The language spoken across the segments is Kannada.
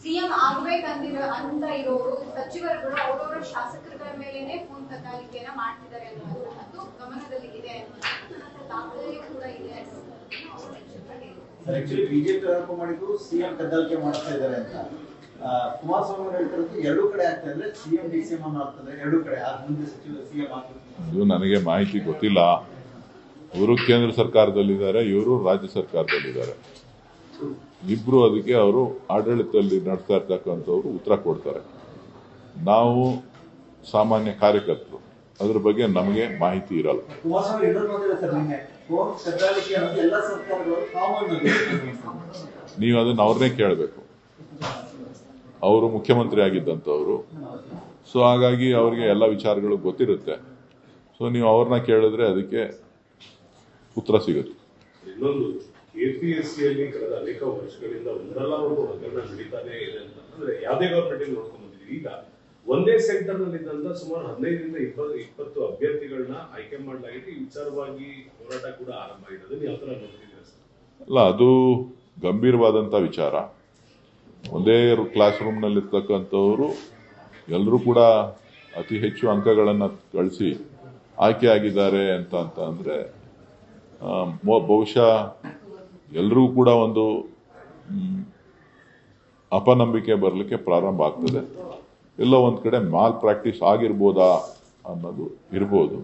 ಸಿಎಂ ಆಗ್ಬೇಕಂದಿರೋ ಅಂತ ಇರೋರು ಸಚಿವರುಗಳು ಅವರವರ ಶಾಸಕರ ಮೇಲೇನೆ ಫೋನ್ ಕದ್ದಾಲಿಕೆಯನ್ನ ಮಾಡ್ತಿದ್ದಾರೆ ಅನ್ನೋದು ಗಮನದಲ್ಲಿ ಇದೆ ದಾಖಲೆಯೂ ಕೂಡ ಇದೆ. ಬಿಜೆಪಿ ಆರೋಪ ಮಾಡಿದ್ರು ಸಿಎಂ ಕದ್ದಾಲಿಕೆ ಮಾಡ್ತಾ ಇದ್ದಾರೆ ಅಂತ. ಕುಮಾರಸ್ವಾಮಿ ಅವರು ಹೇಳ್ತಿರೋದು ಎರಡೂ ಕಡೆ ಆಗ್ತಾ ಇದ್ರೆ ಸಿಎಂ ಡಿಸಿಎಂ ಅನ್ನೋ ಆಗ್ತದೆ, ಎರಡೂ ಕಡೆ ಮುಂದೆ ಸಚಿವ ಸಿಎಂ ಆಗ್ತದೆ. ಇದು ನನಗೆ ಮಾಹಿತಿ ಗೊತ್ತಿಲ್ಲ. ಇವರು ಕೇಂದ್ರ ಸರ್ಕಾರದಲ್ಲಿದ್ದಾರೆ, ಇವರು ರಾಜ್ಯ ಸರ್ಕಾರದಲ್ಲಿದ್ದಾರೆ. ಇಬ್ರು ಅದಕ್ಕೆ ಅವರು ಆಡಳಿತದಲ್ಲಿ ನಡೆಸ್ತಾ ಇರ್ತಕ್ಕಂಥವ್ರು ಉತ್ತರ ಕೊಡ್ತಾರೆ. ನಾವು ಸಾಮಾನ್ಯ ಕಾರ್ಯಕರ್ತರು, ಅದ್ರ ಬಗ್ಗೆ ನಮಗೆ ಮಾಹಿತಿ ಇರಲ್ಲ. ನೀವು ಅದನ್ನ ಅವ್ರನ್ನೇ ಕೇಳಬೇಕು. ಅವರು ಮುಖ್ಯಮಂತ್ರಿ ಆಗಿದ್ದಂಥವ್ರು. ಸೊ ಹಾಗಾಗಿ ಅವರಿಗೆ ಎಲ್ಲ ವಿಚಾರಗಳು ಗೊತ್ತಿರುತ್ತೆ. ಸೊ ನೀವು ಅವ್ರನ್ನ ಕೇಳಿದ್ರೆ ಅದಕ್ಕೆ ಉತ್ತರ ಸಿಗುತ್ತೆ. ಇನ್ನೊಂದು, ಕೆಪಿಎಸ್ಸಿಯಲ್ಲಿ ಕಳೆದ ಅನೇಕ ವರ್ಷಗಳಿಂದ ಒಂದಲ್ಲ ಒಂದು ಹಗರಣ ನಡೀತಾನೆ ಇದೆ ಅಂತಂದ್ರೆ ಯಾವುದೇ ಗವರ್ಮೆಂಟ್ ನೋಡ್ಕೊಂಡ್ ಬಂದಿದ್ದೀವಿ. ಈಗ ಒಂದೇ ಸೆಂಟರ್ ನಲ್ಲಿ ಇದ್ದಂತ ಸುಮಾರು 15ರಿಂದ 20 ಅಭ್ಯರ್ಥಿಗಳನ್ನ ಆಯ್ಕೆ ಮಾಡಲಾಗಿದೆ. ಈ ವಿಚಾರವಾಗಿ ಹೋರಾಟ ಕೂಡ ಆರಂಭ ಆಗಿದೆ. ಅದನ್ನ ಯಾವ ತರ ನೋಡ್ತಿದ್ದೀರಾ ಸರ್? ಅಲ್ಲ, ಅದು ಗಂಭೀರವಾದಂಥ ವಿಚಾರ. ಒಂದೇ ಕ್ಲಾಸ್ ರೂಮ್ನಲ್ಲಿ ಇರ್ತಕ್ಕಂಥವ್ರು ಎಲ್ಲರೂ ಕೂಡ ಅತಿ ಹೆಚ್ಚು ಅಂಕಗಳನ್ನು ಗಳಿಸಿ ಆಯ್ಕೆ ಆಗಿದ್ದಾರೆ ಅಂತ ಅಂದರೆ ಬಹುಶಃ ಎಲ್ಲರಿಗೂ ಕೂಡ ಒಂದು ಅಪನಂಬಿಕೆ ಬರಲಿಕ್ಕೆ ಪ್ರಾರಂಭ ಆಗ್ತದೆ. ಎಲ್ಲೋ ಒಂದು ಕಡೆ ಮಾಲ್ ಪ್ರಾಕ್ಟೀಸ್ ಆಗಿರ್ಬೋದಾ ಅನ್ನೋದು ಇರ್ಬೋದು.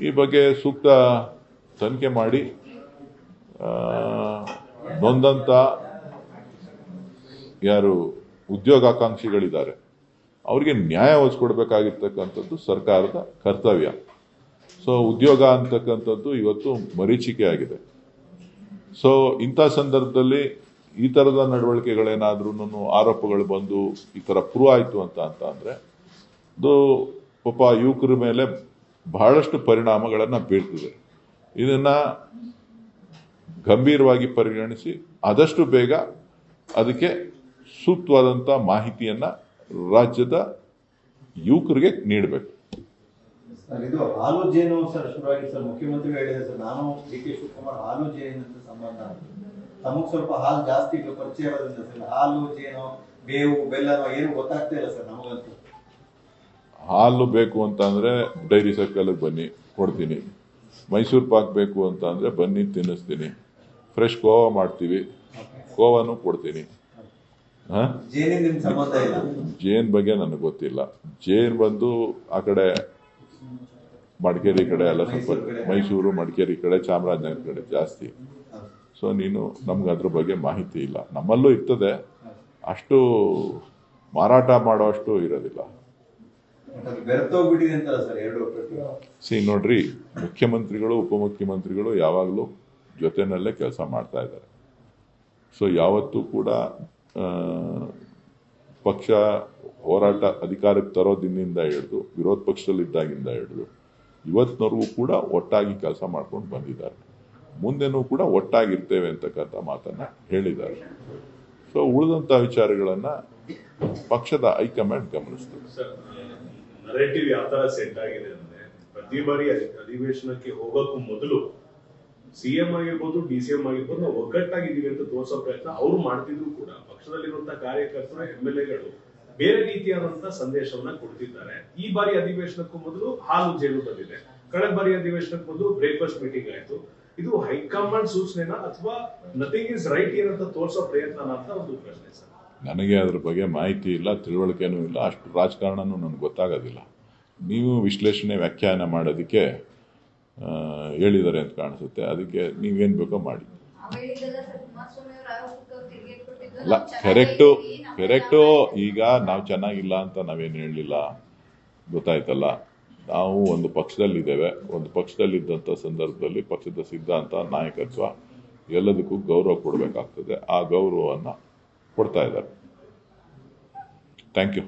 ಈ ಬಗ್ಗೆ ಸೂಕ್ತ ತನಿಖೆ ಮಾಡಿ ನೊಂದಂಥ ಯಾರು ಉದ್ಯೋಗಾಕಾಂಕ್ಷಿಗಳಿದ್ದಾರೆ ಅವರಿಗೆ ನ್ಯಾಯ ಒದಗಿಸ್ಕೊಡ್ಬೇಕಾಗಿರ್ತಕ್ಕಂಥದ್ದು ಸರ್ಕಾರದ ಕರ್ತವ್ಯ. ಸೊ ಉದ್ಯೋಗ ಅಂತಕ್ಕಂಥದ್ದು ಇವತ್ತು ಮರೀಚಿಕೆ ಆಗಿದೆ. ಸೊ ಇಂಥ ಸಂದರ್ಭದಲ್ಲಿ ಈ ಥರದ ನಡವಳಿಕೆಗಳೇನಾದ್ರೂ ಆರೋಪಗಳು ಬಂದು ಈ ಥರ ಪ್ರೂವ್ ಆಯಿತು ಅಂತ ಅಂದರೆ ಅದು ಪಾಪ ಯುವಕರ ಮೇಲೆ ಬಹಳಷ್ಟು ಪರಿಣಾಮಗಳನ್ನು ಬೀರ್ತದೆ. ಇದನ್ನು ಗಂಭೀರವಾಗಿ ಪರಿಗಣಿಸಿ ಆದಷ್ಟು ಬೇಗ ಅದಕ್ಕೆ ಸೂಕ್ತವಾದಂಥ ಮಾಹಿತಿಯನ್ನು ರಾಜ್ಯದ ಯುವಕರಿಗೆ ನೀಡಬೇಕು. ಇದು ಹಾಲು ಜೇನು ಸರ್ ಶುರುವಾಗಿ ಸರ್ ಮುಖ್ಯಮಂತ್ರಿಗಳು ಹೇಳಿದೆ ಸರ್, ನಾನು ಡಿ ಕೆ ಶಿವಕುಮಾರ್ ಹಾಲು ಜೇನು ಅಂತ ಸಂಬಂಧ ತಮಗೆ ಸ್ವಲ್ಪ ಹಾಲು ಜಾಸ್ತಿ ಪರಿಚಯ ಇರೋದ್ರಿಂದ ಸರ್ ಹಾಲು ಜೇನು ಬೇವು ಬೆಲ್ಲನೋ ಏನು ಗೊತ್ತಾಗ್ತಾ ಇಲ್ಲ ಸರ್ ನಮಗಂತೂ. ಹಾಲು ಬೇಕು ಅಂತ ಅಂದರೆ ಡೈರಿ ಸರ್ಕಲ್ಗೆ ಬನ್ನಿ ಕೊಡ್ತೀನಿ. ಮೈಸೂರು ಪಾಕ್ ಬೇಕು ಅಂತ ಅಂದರೆ ಬನ್ನಿ ತಿನ್ನಿಸ್ತೀನಿ. ಫ್ರೆಶ್ ಕೋವಾ ಮಾಡ್ತೀವಿ, ಕೋವಾನು ಕೊಡ್ತೀನಿ. ಜೇನ್ ಬಗ್ಗೆ ನನಗೆ ಗೊತ್ತಿಲ್ಲ. ಜೇನ್ ಬಂದು ಆ ಕಡೆ ಮಡಿಕೇರಿ ಕಡೆ ಎಲ್ಲ ಸ್ವಲ್ಪ, ಮೈಸೂರು ಮಡಿಕೇರಿ ಕಡೆ ಚಾಮರಾಜನಗರ ಕಡೆ ಜಾಸ್ತಿ. ಸೊ ನೀನು ನಮ್ಗೆ ಅದ್ರ ಬಗ್ಗೆ ಮಾಹಿತಿ ಇಲ್ಲ. ನಮ್ಮಲ್ಲೂ ಇರ್ತದೆ, ಅಷ್ಟು ಮಾರಾಟ ಮಾಡೋಷ್ಟು ಇರೋದಿಲ್ಲ. ನೋಡ್ರಿ, ಮುಖ್ಯಮಂತ್ರಿಗಳು ಉಪಮುಖ್ಯಮಂತ್ರಿಗಳು ಯಾವಾಗಲೂ ಜೊತೆನಲ್ಲೇ ಕೆಲಸ ಮಾಡ್ತಾ ಇದ್ದಾರೆ. ಸೊ ಯಾವತ್ತೂ ಕೂಡ ಪಕ್ಷ ಹೋರಾಟ ಅಧಿಕಾರಕ್ಕೆ ತರೋದಿನಿಂದ ಹಿಡಿದು ವಿರೋಧ ಪಕ್ಷದಲ್ಲಿದ್ದಾಗಿಂದ ಹಿಡಿದು ಇವತ್ತಿನವರೆಗೂ ಕೂಡ ಒಟ್ಟಾಗಿ ಕೆಲಸ ಮಾಡ್ಕೊಂಡು ಬಂದಿದ್ದಾರೆ. ಮುಂದೆನೂ ಕೂಡ ಒಟ್ಟಾಗಿರ್ತೇವೆ ಅಂತಕ್ಕಂಥ ಮಾತನ್ನು ಹೇಳಿದ್ದಾರೆ. ಸೊ ಉಳಿದಂಥ ವಿಚಾರಗಳನ್ನು ಪಕ್ಷದ ಹೈಕಮಾಂಡ್ ಗಮನಿಸ್ತದೆ. ನರೇಟಿವ್ ಯಾವ ತರ ಸೆಟ್ ಆಗಿದೆ ಅಂದ್ರೆ, ಪ್ರತಿ ಬಾರಿ ಅಧಿವೇಶನಕ್ಕೆ ಹೋಗೋಕ್ಕೂ ಮೊದಲು ಸಿಎಂ ಆಗಿರ್ಬೋದು ಡಿಸಿಎಂ ಆಗಿರ್ಬೋದು ನಾವು ಒಗ್ಗಟ್ಟಾಗಿದ್ದೀವಿ ಅಂತ ತೋರಿಸೋ ಪ್ರಯತ್ನ ಅವರು ಮಾಡ್ತಿದ್ರು ಕೂಡ ಪಕ್ಷದಲ್ಲಿರುವಂತಹ ಕಾರ್ಯಕರ್ತರು MLAಗಳು ಬೇರೆ ರೀತಿಯಾದಂತಹ ಸಂದೇಶವನ್ನ ಕೊಡ್ತಿದ್ದಾರೆ. ಈ ಬಾರಿ ಅಧಿವೇಶನಕ್ಕೂ ಮೊದಲು ಹಾಲು ಜೇನು ಬಂದಿದೆ, ಕಳೆದ ಬಾರಿ ಅಧಿವೇಶನಕ್ಕೂ ಮೊದಲು ಬ್ರೇಕ್ಫಾಸ್ಟ್ ಮೀಟಿಂಗ್ ಆಯ್ತು. ಇದು ಹೈಕಮಾಂಡ್ ಸೂಚನೆನಾ ಅಥವಾ ನಥಿಂಗ್ ಇಸ್ ರೈಟ್ ಏನಂತ ತೋರಿಸೋ ಪ್ರಯತ್ನ ಅಂತ ಒಂದು ಪ್ರಶ್ನೆ ಸರ್. ನನಗೆ ಅದ್ರ ಬಗ್ಗೆ ಮಾಹಿತಿ ಇಲ್ಲ, ತಿಳುವಳಿಕೆನೂ ಇಲ್ಲ, ಅಷ್ಟು ರಾಜಕಾರಣನೂ ನನಗೆ ಗೊತ್ತಾಗೋದಿಲ್ಲ. ನೀವು ವಿಶ್ಲೇಷಣೆ ವ್ಯಾಖ್ಯಾನ ಮಾಡೋದಕ್ಕೆ ಹೇಳಿದ್ದಾರೆ ಅಂತ ಕಾಣಿಸುತ್ತೆ. ಅದಕ್ಕೆ ನೀವೇನು ಬೇಕೋ ಮಾಡಿ. ಅಲ್ಲ, ಕರೆಕ್ಟು. ಈಗ ನಾವು ಚೆನ್ನಾಗಿಲ್ಲ ಅಂತ ನಾವೇನು ಹೇಳಲಿಲ್ಲ, ಗೊತ್ತಾಯ್ತಲ್ಲ. ನಾವು ಒಂದು ಪಕ್ಷದಲ್ಲಿದ್ದೇವೆ. ಒಂದು ಪಕ್ಷದಲ್ಲಿದ್ದಂಥ ಸಂದರ್ಭದಲ್ಲಿ ಪಕ್ಷದ ಸಿದ್ಧಾಂತ, ನಾಯಕತ್ವ ಎಲ್ಲದಕ್ಕೂ ಗೌರವ ಕೊಡಬೇಕಾಗ್ತದೆ. ಆ ಗೌರವವನ್ನು ಕೊಡ್ತಾ ಇದ್ದಾರೆ. Thank you.